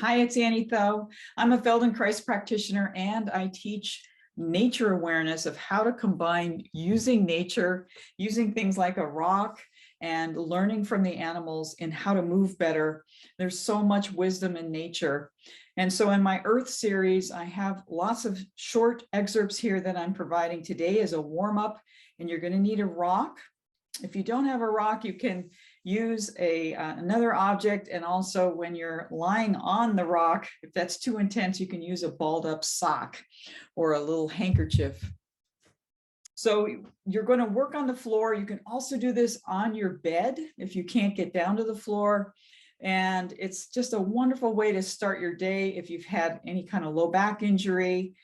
Hi, it's Annie Thoe. I'm a Feldenkrais practitioner and I teach nature awareness of how to combine using nature, using things like a rock and learning from the animals in how to move better. There's so much wisdom in nature. And so in my Earth series, I have lots of short excerpts here that I'm providing. Today is a warm-up, and you're going to need a rock. If you don't have a rock, you can use another object, and also when you're lying on the rock, if that's too intense, you can use a balled up sock or a little handkerchief. So you're going to work on the floor. You can also do this on your bed if you can't get down to the floor. And it's just a wonderful way to start your day if you've had any kind of low back injury,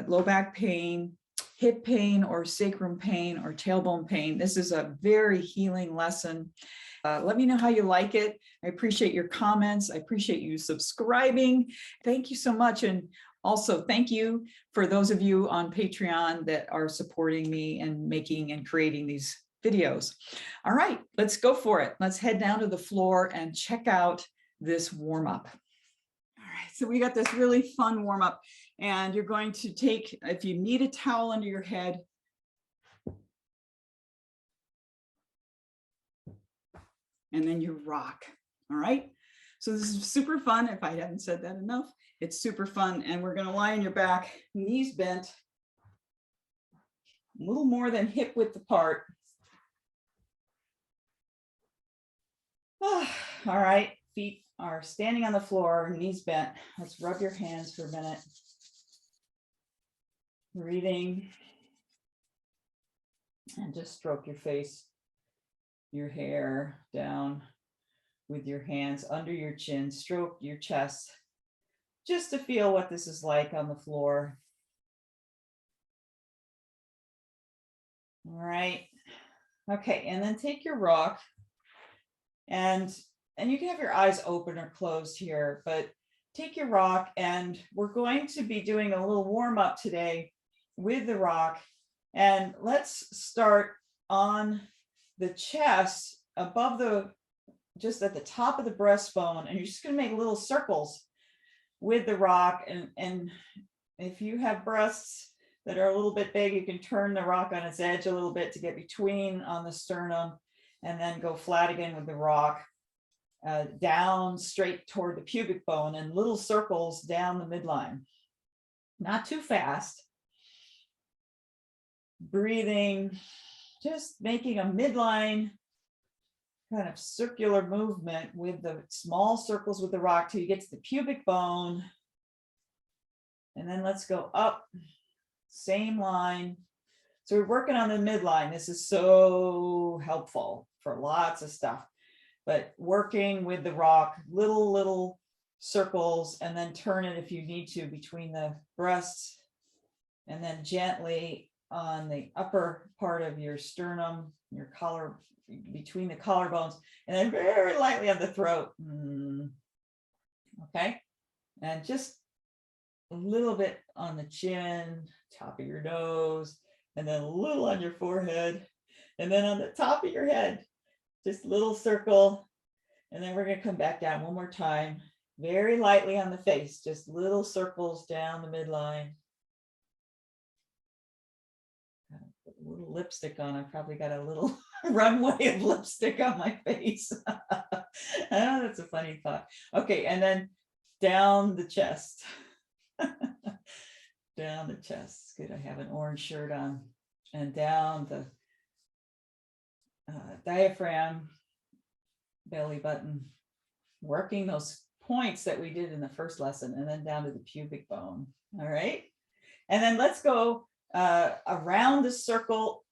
low back pain, hip pain, or sacrum pain, or tailbone pain. This is a very healing lesson. Let me know how you like it. I appreciate your comments. I appreciate you subscribing. Thank you so much. And also thank you for those of you on Patreon that are supporting me and making and creating these videos. All right, let's go for it. Let's head down to the floor and check out this warm up. All right, so we got this really fun warm up, and you're going to take, if you need a towel under your head, and then you rock. All right, so this is super fun. If I haven't said that enough, it's super fun. And we're going to lie on your back, knees bent, a little more than hip width apart. All right, feet are standing on the floor, knees bent. Let's rub your hands for a minute. Breathing, and just stroke your face, your hair down with your hands under your chin, stroke your chest, just to feel what this is like on the floor. All right. Okay, and then take your rock, and you can have your eyes open or closed here, but take your rock, and we're going to be doing a little warm up today with the rock. And let's start on the chest above just at the top of the breastbone, and you're just going to make little circles with the rock. And if you have breasts that are a little bit big, you can turn the rock on its edge a little bit to get between on the sternum, and then go flat again with the rock down straight toward the pubic bone, and little circles down the midline. Not too fast. Breathing, just making a midline kind of circular movement with the small circles with the rock till you get to the pubic bone. And then let's go up, same line. So we're working on the midline. This is so helpful for lots of stuff, but working with the rock, little circles, and then turn it if you need to between the breasts, and then gently on the upper part of your sternum, your collar, between the collarbones, and then very lightly on the throat. Okay, and just a little bit on the chin, top of your nose, and then a little on your forehead, and then on the top of your head, just a little circle. And then we're going to come back down one more time, very lightly on the face, just little circles down the midline. Put a little lipstick on. I probably got a little runway of lipstick on my face. Oh, that's a funny thought. Okay, and then down the chest. Down the chest. Good, I have an orange shirt on. And down the diaphragm, belly button, working those points that we did in the first lesson, and then down to the pubic bone. All right, and then let's go around the circle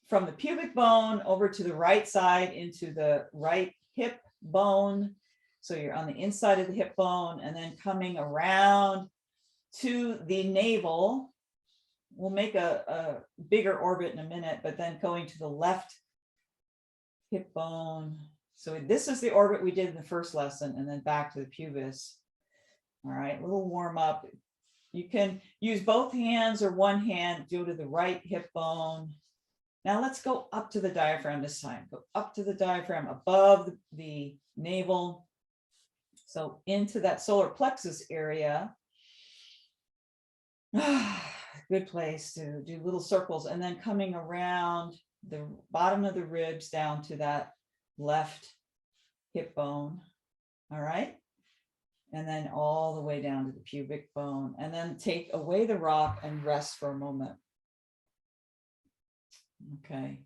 from the pubic bone over to the right side into the right hip bone. So you're on the inside of the hip bone, and then coming around to the navel. We'll make a bigger orbit in a minute, but then going to the left hip bone. So this is the orbit we did in the first lesson, and then back to the pubis. All right, little warm up. You can use both hands or one hand, go to the right hip bone. Now let's go up to the diaphragm this time. Go up to the diaphragm above the navel. So into that solar plexus area. Good place to do little circles, and then coming around the bottom of the ribs down to that left hip bone. All right. And then all the way down to the pubic bone, and then take away the rock and rest for a moment. Okay.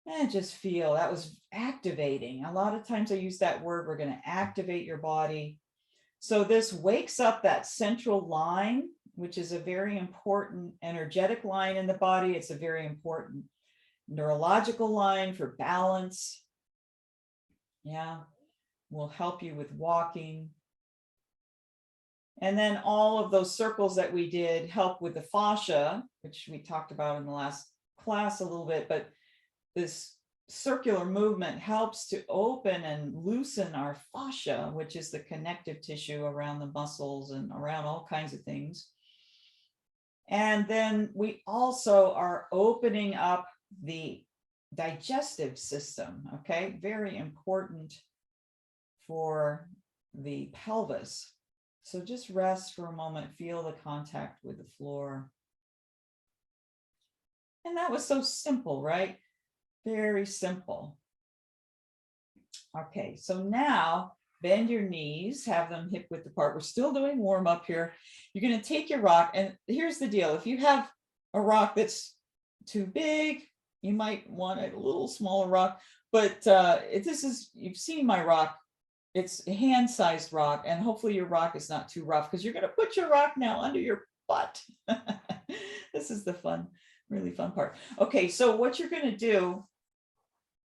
And just feel that was activating. A lot of times I use that word, we're going to activate your body. So this wakes up that central line, which is a very important energetic line in the body. It's a very important neurological line for balance. Yeah, will help you with walking. And then all of those circles that we did help with the fascia, which we talked about in the last class a little bit, but this circular movement helps to open and loosen our fascia, which is the connective tissue around the muscles and around all kinds of things. And then we also are opening up the digestive system, okay? Very important for the pelvis. So just rest for a moment, feel the contact with the floor. And that was so simple, right? Very simple. Okay, so now bend your knees, have them hip width apart. We're still doing warm up here. You're going to take your rock, and here's the deal. If you have a rock that's too big, you might want a little smaller rock, but this is, you've seen my rock. It's a hand-sized rock, and hopefully your rock is not too rough, because you're going to put your rock now under your butt. This is the fun, really fun part. Okay, so what you're going to do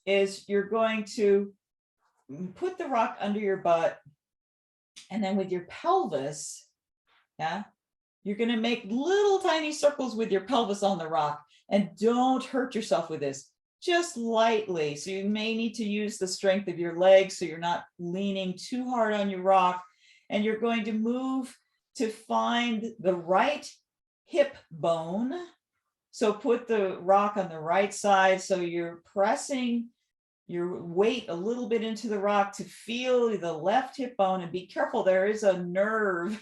is you're going to put the rock under your butt, and then with your pelvis, yeah, you're going to make little tiny circles with your pelvis on the rock, and don't hurt yourself with this, just lightly. So you may need to use the strength of your legs so you're not leaning too hard on your rock, and you're going to move to find the right hip bone. So put the rock on the right side, so you're pressing your weight a little bit into the rock to feel the left hip bone, and be careful, there is a nerve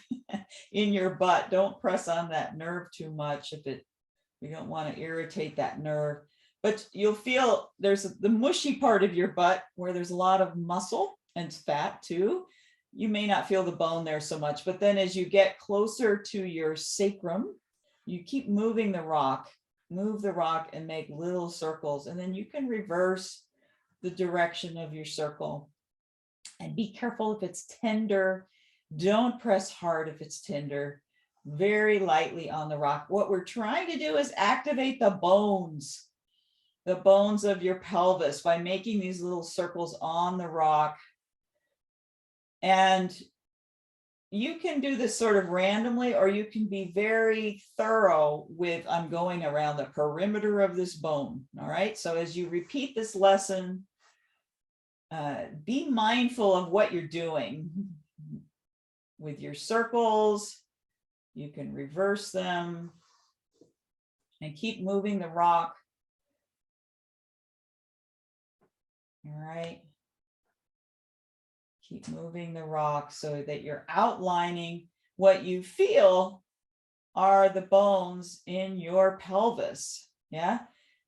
in your butt. Don't press on that nerve too much you don't want to irritate that nerve. But you'll feel there's the mushy part of your butt where there's a lot of muscle and fat too. You may not feel the bone there so much, but then as you get closer to your sacrum, you keep moving the rock, move the rock and make little circles, and then you can reverse the direction of your circle. And be careful if it's tender. Don't press hard if it's tender. Very lightly on the rock. What we're trying to do is activate the bones of your pelvis by making these little circles on the rock. And you can do this sort of randomly, or you can be very thorough with, I'm going around the perimeter of this bone. All right. So as you repeat this lesson, be mindful of what you're doing with your circles. You can reverse them and keep moving the rock. All right. Keep moving the rock so that you're outlining what you feel are the bones in your pelvis. Yeah.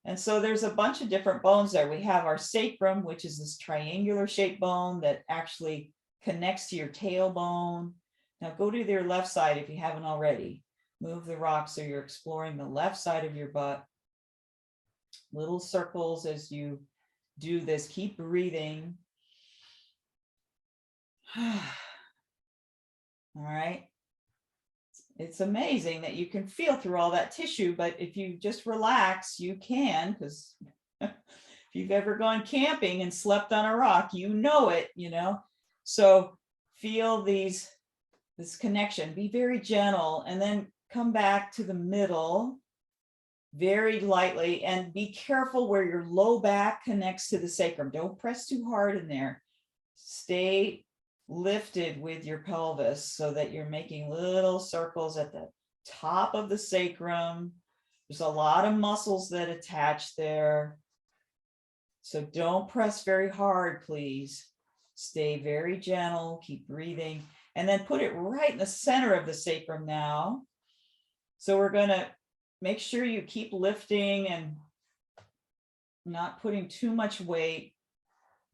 And so there's a bunch of different bones there. We have our sacrum, which is this triangular shaped bone that actually connects to your tailbone. Now go to your left side if you haven't already. Move the rock so you're exploring the left side of your butt. Little circles as you do this. Keep breathing. All right. It's amazing that you can feel through all that tissue, but if you just relax, you can, because if you've ever gone camping and slept on a rock, you know it, you know. So feel this connection. Be very gentle, and then come back to the middle very lightly, and be careful where your low back connects to the sacrum. Don't press too hard in there. Stay lifted with your pelvis so that you're making little circles at the top of the sacrum. There's a lot of muscles that attach there. So don't press very hard, please. Stay very gentle, keep breathing, and then put it right in the center of the sacrum now. So we're going to make sure you keep lifting and not putting too much weight,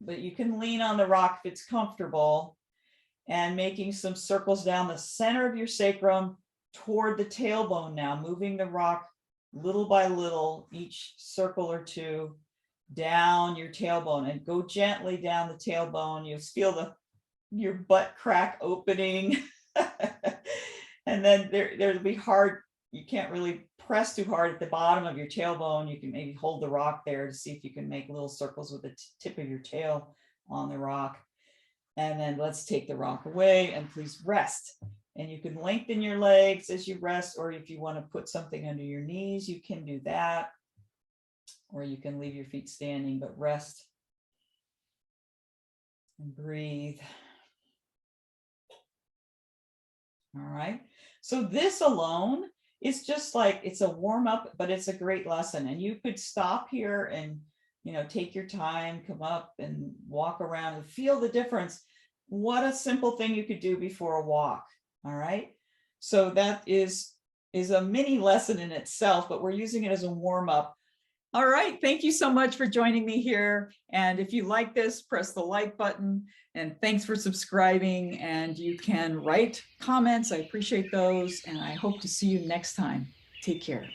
but you can lean on the rock if it's comfortable, and making some circles down the center of your sacrum toward the tailbone now, moving the rock little by little, each circle or two down your tailbone, and go gently down the tailbone. You'll feel your butt crack opening. And then there'll be hard, you can't really press too hard at the bottom of your tailbone. You can maybe hold the rock there to see if you can make little circles with the tip of your tail on the rock. And then let's take the rock away, and please rest. And you can lengthen your legs as you rest, or if you want to put something under your knees, you can do that. Or you can leave your feet standing, but rest and breathe. All right. So this alone is just like, it's a warm up, but it's a great lesson. And you could stop here and, take your time, come up and walk around and feel the difference. What a simple thing you could do before a walk. All right. So that is a mini lesson in itself, but we're using it as a warm up. All right. Thank you so much for joining me here. And if you like this, press the like button, and thanks for subscribing, and you can write comments. I appreciate those, and I hope to see you next time. Take care.